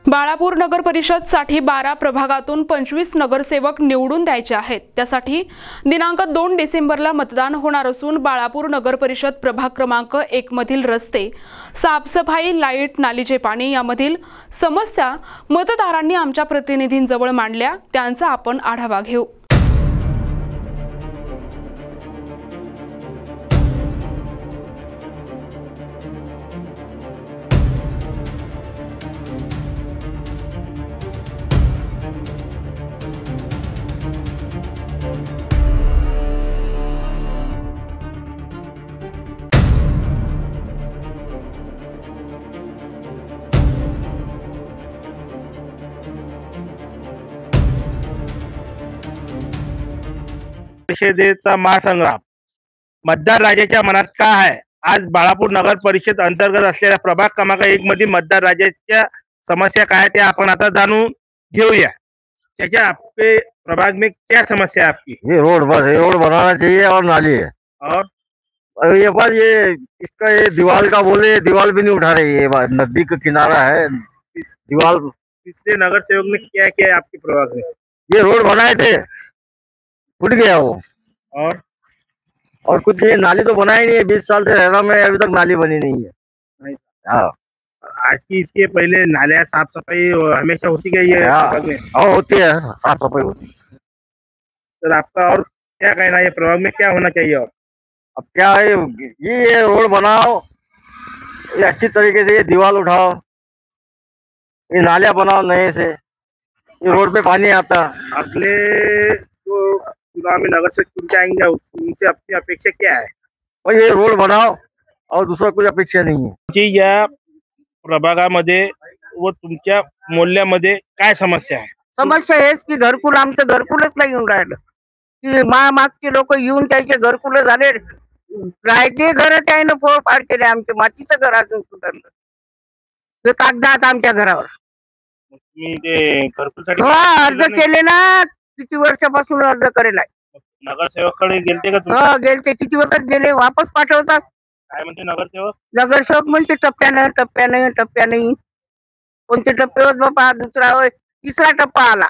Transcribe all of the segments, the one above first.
बाळापूर नगर परिषद साठी 12 प्रभागातून 25 नगरसेवक निवडून द्यायचे आहेत। त्यासाठी दिनांक 2 डिसेंबरला मतदान होणार असून बाळापूर नगर परिषद प्रभाग क्रमांक 1 मधील रस्ते, साफसफाई, लाईट, नालीचे पाणी यामधील समस्या मतदारांनी आमच्या प्रतिनिधींजवळ मांडल्या, त्यांचा आपण आढावा घेऊ। परिषदेचा महासंग्राम मतदार राजाच्या मनात काय आहे। आज बाळापूर नगर परिषद अंतर्गत असलेल्या प्रभाग क्रमांक 1 मध्ये मतदार राजाच्या समस्या काय ते आपण आता जाणून घेऊया। क्या आपके प्रभाग में क्या समस्या है आपकी? ये रोड बस ये रोड बनाना चाहिए और नाली है और ये बस ये इसका ये दीवार का बोले दीवार भी नहीं उठा रही है। नदी का किनारा है दीवार। पिछले नगर सेवक ने क्या किया है आपके प्रभाग में? ये रोड बनाए थे, फूट गया वो। और कुछ ये नाली तो बना ही नहीं है। 20 साल से रह रहा मैं, अभी तक नाली बनी नहीं है। हाँ, आज की इसके पहले नालियाँ साफ सफाई हमेशा होती गई है प्रभाग में? और होती है, साफ सफाई होती है। सर आपका और क्या कहना है, प्रभाग में क्या होना चाहिए? और अब क्या है, ये रोड बनाओ, ये अच्छी तरीके से ये दीवार उठाओ, ये नालियाँ बनाओ नए से, ये रोड पे पानी आता। अगले जो चुनाव में नगर से चुन के आएंगे उनसे अपनी अपेक्षा क्या है? और ये रोड बनाओ और दूसरा कुछ अपेक्षा नहीं है। की या प्रभागामध्ये व तुमच्या मोहल्ल्यामध्ये काय समस्या आहे? समस्या हेच की घरकुल आमचं घरकुलच नाही येऊन राहिलं की मागचे लोक येऊन त्याचे घरकुल झाले, राहायचे घर त्याने फोडफाड केले, आमचे मातीचं घर अजून सुधारलं ते कागदात आमच्या घरावर। तुम्ही ते घरकुलसाठी अर्ज केले ना, किती वर्षापासून अर्ज करेल आहे। नगरसेवकाकडे गेलते का तुम्ही? गेलते, किती वखत गेले, वापस पाठवतात। काय म्हणते नगरसेवक? नगरसेवक म्हणते टप्प्याने कोणते टप्प्यावर बाबा, दुसरा होय तिसरा टप्पा आला,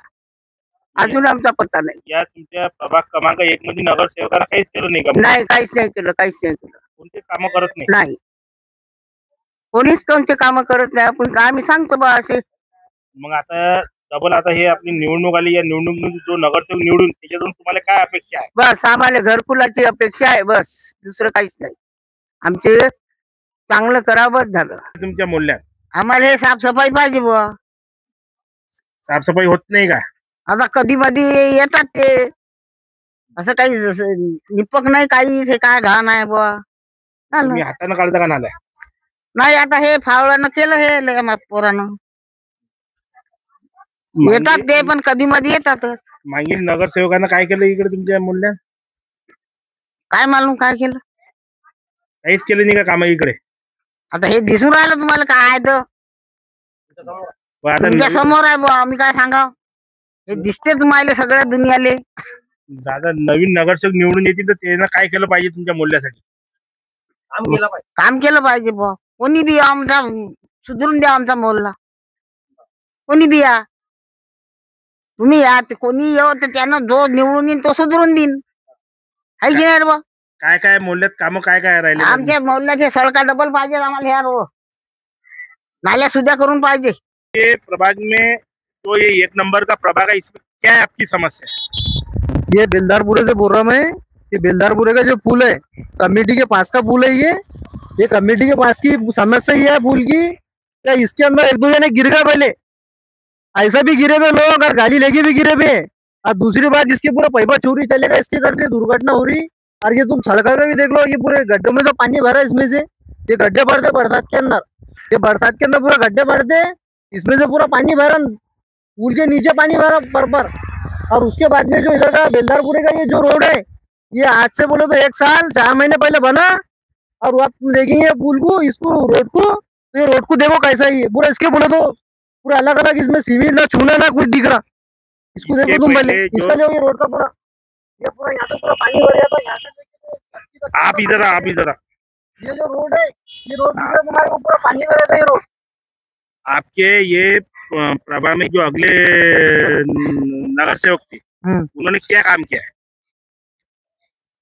अजून आमचा पत्ता नाही। या तुमच्या प्रभाग क्रमांक 1 मध्ये नगरसेवकाला काहीच केलं नाही का? नाही, काहीच नाही केलं। कोणते काम करत नाही? नाही, कोणीच कोणते काम करत नाही। आपण आम्ही सांगतो बा असे। मग आता डबल आता हे आपली निवडणूक आली, या निवडणुकीमध्ये जो नगरसेवक निवडून त्याच्यातून तुम्हाला काय अपेक्षा आहे? बस आम्हाला घरकुलाची अपेक्षा आहे, बस दुसरं काहीच नाही। आमचे चांगलं करावंच झालं। तुमच्या मोहल्ल्यात आम्हाला हे साफसफाई पाहिजे बुवा। साफसफाई होत नाही का? आता कधी मधी येतात ते, असं काही निपक नाही, काही हे काय घाण आहे बुवा। तुम्ही हाताने काढता का नाल्या? नाही, आता हे फावळानं केलं हे पोरानं, येतात ते पण कधी मध्ये येतात। मागील नगरसेवकानं काय केलं इकडे तुमच्या मोहल्ल्यात? काय मालूम काय केलं, काहीच केलं नाही का काम इकडे? आता हे दिसून राहिलं तुम्हाला काय आहे तर आता तुमच्या समोर आहे बुवा, आम्ही काय सांगाव, हे दिसते तुम्हाला सगळ्या दुनियाले। दादा नवीन नगरसेवक निवडून येतील तर त्यानं काय केलं पाहिजे तुमच्या मोहल्ल्यासाठी? काम केलं पाहिजे बुवा। कोणी बी आमचा सुधरून द्या आमचा मोहल्ला, कोणी बी या, तुम्ही या, कोणी येऊ तर त्यानं जो निवडून येईन तो सुधरून देईन, आहे की नाही बुवा? काय काय मोहल्ल्यात काम काय काय राहिले? आमच्या मोहल्ल्याचे सडका डबल पाहिजे आम्हाला, ह्या रोड नाल्या सुद्धा करून पाहिजे। ये प्रभाग में तो ये 1 नंबर का प्रभाग है, इसमें क्या है आपकी समस्या? ये बेलदारपुरे से बोल रहा मैं। ये बेलदारपुरे का जो पुल है, कमेटी के पास का पुल है, ये कमेटी के पास की समस्या ये है पुल की, क्या इसके अंदर एक दो जने गिर गए, पहले ऐसा भी गिरे हुए लोग और गाड़ी लेके भी गिरे हुए। और दूसरी बात, इसके पूरा पैपा चोरी चलेगा, इसके करते दुर्घटना हो रही। और ये तुम सड़का का भी देख लो, ये पूरे गड्ढों में जो पानी भरा है इसमें से, ये गड्ढे भरते बरसात के अंदर, ये बरसात के अंदर पूरा गड्ढे भरते, इसमें से पूरा पानी भरा, पुल के नीचे पानी भरा पर। और उसके बाद में जो इधर का बेलदारपुरे का ये जो रोड है, ये आज से बोलो तो 1 साल 4 महीने पहले बना। और आप देखेंगे पुल को, इसको रोड को, तो ये रोड को देखो कैसा ही है पूरा, इसके बोलो तो पूरा अलग अलग, इसमें सीमेंट ना छूना ना कुछ दिख रहा। इसको देखो तुम पहले, इसका जो ये रोड का पूरा, ये पूरा यहाँ से पूरा पानी भर जाता है, यहाँ से आप इधर ये जो रोड है, ये रोड तुम्हारे ऊपर पानी भर जाता है। ये रोड आपके ये प्रभाग में जो अगले नगर सेवक थे उन्होंने क्या काम किया है?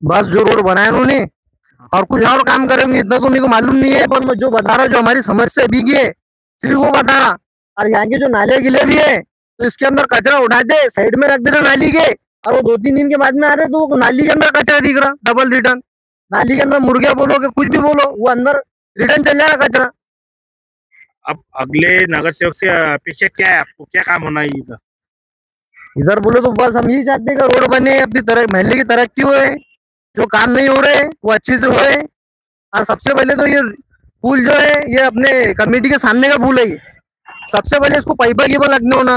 बस जो रोड बनाया उन्होंने और कुछ और काम करेंगे इतना तो मेरे को मालूम नहीं है, पर मैं जो बता रहा जो हमारी समस्या भीगी है सिर्फ वो बता रहा। और यहाँ के जो नाले गिले भी है तो इसके अंदर कचरा उठा दे साइड में रख देते नाली के, और वो 2-3 दिन के बाद में आ रहे तो वो नाली के अंदर कचरा दिख रहा डबल रिटर्न। नाली के अंदर मुर्गिया बोलो कि कुछ भी बोलो वो अंदर रिटर्न चल जाएगा कचरा। अब अगले नगर सेवक से अपेक्षा क्या है आपको, क्या काम होना है इधर? इधर बोलो तो बस हम यही चाहते हैं कि रोड बने, अपनी तरह महल्ले की तरक्की होए, जो काम नहीं हो रहे वो अच्छे से होए। और सबसे पहले तो ये पुल जो है ये अपने कमेटी के सामने का पुल है, ये सबसे पहले इसको पाइपा की लगने होना,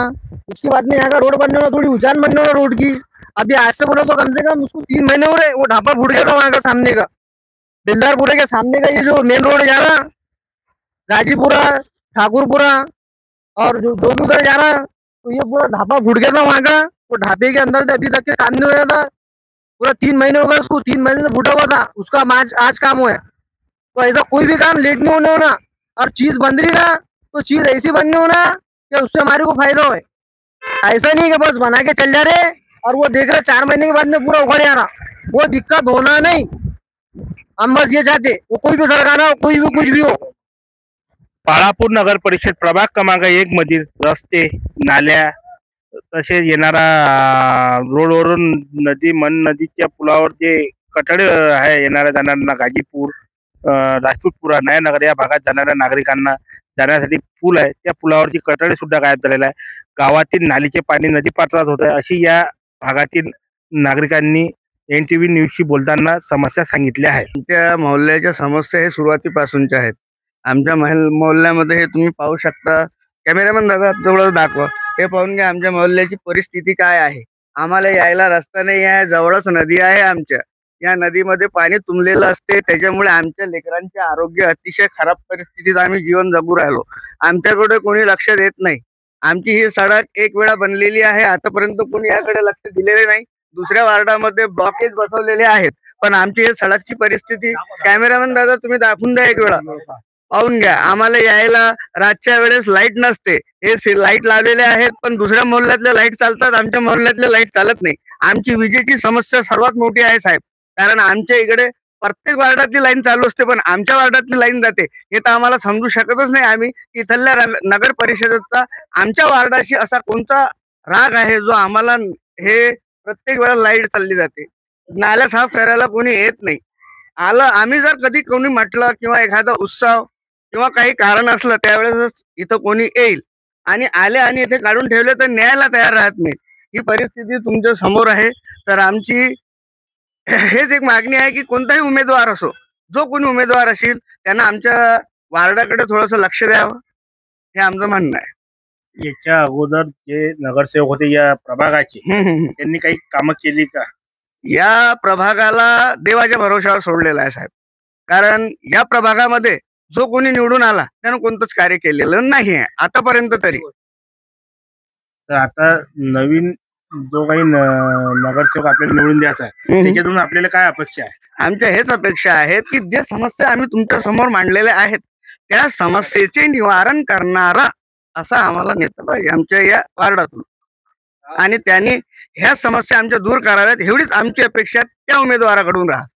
उसके बाद में यहाँ का रोड बनने होना, थोड़ी ऊंचाई बनने होना रोड की। अभी आज से बोलो तो कम से कम उसको 3 महीने हो रहे, वो ढापा फूट गया था वहाँ का सामने का, बेलदारपुरे के सामने का ये जो मेन रोड जा रहा गाजीपुरा ठाकुरपुरा और जो दोनों जा रहा, तो ये पूरा ढापा फूट गया था वहाँ का। वो ढापे के अंदर से अभी तक के काम नहीं हुआ था, पूरा 3 महीने हो गए उसको, 3 महीने से फूटा हुआ था उसका, आज काम हुआ है। तो ऐसा कोई भी काम लेट नहीं होने होना, और चीज बन रही ना तो चीज ऐसी बननी होना कि उससे हमारे को फायदा हो। ऐसा नहीं कि बस बना के चल जा रहे और वो देख रहे 4 महीने के बाद में पूरा उखड़ जा रहा, वो दिक्कत होना नहीं। हम बस ये चाहते वो कोई भी सरकार हो, कोई भी कुछ भी हो। बाळापूर नगर परिषद प्रभाग क्रमांक 1 मधील रस्ते, नाल्या तसेच येणारा रोडवरून मन नदीच्या पुलावर जे कठडे आहे येणाऱ्या जाणाऱ्यांना गाजीपूर, राजपूतपुरा, नयानगर या भागात जाणाऱ्या नागरिकांना जाण्यासाठी पूल आहे, त्या पुलावरची कठडे सुद्धा गायब झालेला आहे. गावातील नालीचे पाणी नदी पात्रात होत आहे, अशी या भागातील नागरिकांनी NTV न्यूजशी बोलताना समस्या सांगितल्या आहेत. आमच्या मोहल्ल्याच्या समस्या हे सुरुवातीपासूनच्या आहेत. आमच्या मोहल्ल्यामध्ये हे तुम्ही पाहू शकता, कॅमेरामॅन दादा थोडं दाखवा, हे पाहून घ्या आमच्या मोहल्ल्याची परिस्थिती काय आहे. आम्हाला यायला रस्ता नाही आहे, जवळच नदी आहे आमच्या, या नदीमध्ये पाणी तुंबलेलं असते, त्याच्यामुळे आमच्या लेकरांचे आरोग्य अतिशय खराब परिस्थितीत आम्ही जीवन जगू राहिलो. आमच्याकडे कोणी लक्ष देत नाही. आमची ही सडक एक वेळा बनलेली आहे, आतापर्यंत कोणी याकडे लक्ष दिलेले नाही. दुसऱ्या वार्डामध्ये ब्लॉकेज बसवलेले आहेत, पण आमची ही सडकची परिस्थिती कॅमेरामॅन दादा तुम्ही दाखवून द्या, एक वेळा पाहून घ्या. आम्हाला यायला रातच्या वेळेस लाईट नसते, हे लाईट लावलेले आहेत, पण दुसऱ्या मोहल्ल्यातल्या लाईट चालतात, आमच्या मोहल्ल्यातल्या लाईट चालत नाही. आमची विजेची समस्या सर्वात मोठी आहे साहेब, कारण आमच्या इकडे प्रत्येक वार्डातली लाईन चालू असते, पण आमच्या वार्डातली लाईन जाते. हे तर आम्हाला समजू शकतच नाही आम्ही, की इथल्या नगर परिषदेचा आमच्या वार्डाशी असा कोणता राग आहे जो आम्हाला हे प्रत्येक वेळा लाईट चालली जाते. नाल्या साफ करायला कोणी येत नाही. आम्ही जर कधी कोणी म्हटलं किंवा एखादा उत्सव किंवा काही कारण असलं त्यावेळेस इथं कोणी येईल, आणि आले आणि इथे काढून ठेवले तर न्यायला तयार राहत नाही. ही परिस्थिती तुमच्या समोर आहे. तर आमची हेच एक मागणी आहे की कोणताही उमेदवार असो, जो कोणी उमेदवार असेल त्यांना आमच्या वार्डाकडे थोडंसं लक्ष द्यावं, हे आमचं म्हणणं आहे. याच्या अगोदर जे नगरसेवक होते या प्रभागाचे, त्यांनी काही कामं केली का? या प्रभागाला देवाच्या भरोशावर सोडलेला आहे साहेब, कारण या प्रभागामध्ये जो कोणी निवडून आला त्यानं कोणतंच कार्य केलेलं नाही आहे आतापर्यंत तरी. तर आता नवीन जो काही नगरसेवक आपल्याला निवडून द्यायचा आहे त्याच्यातून आपल्याला काय अपेक्षा आहे? आमच्या हेच अपेक्षा आहेत की जे समस्या आम्ही तुमच्या समोर मांडलेल्या आहेत त्या समस्येचे निवारण करणारा असा आम्हाला नेता पाहिजे आमच्या या वार्डातून, आणि त्यांनी ह्या समस्या आमच्या दूर कराव्यात एवढीच आमची अपेक्षा त्या उमेदवाराकडून राहते.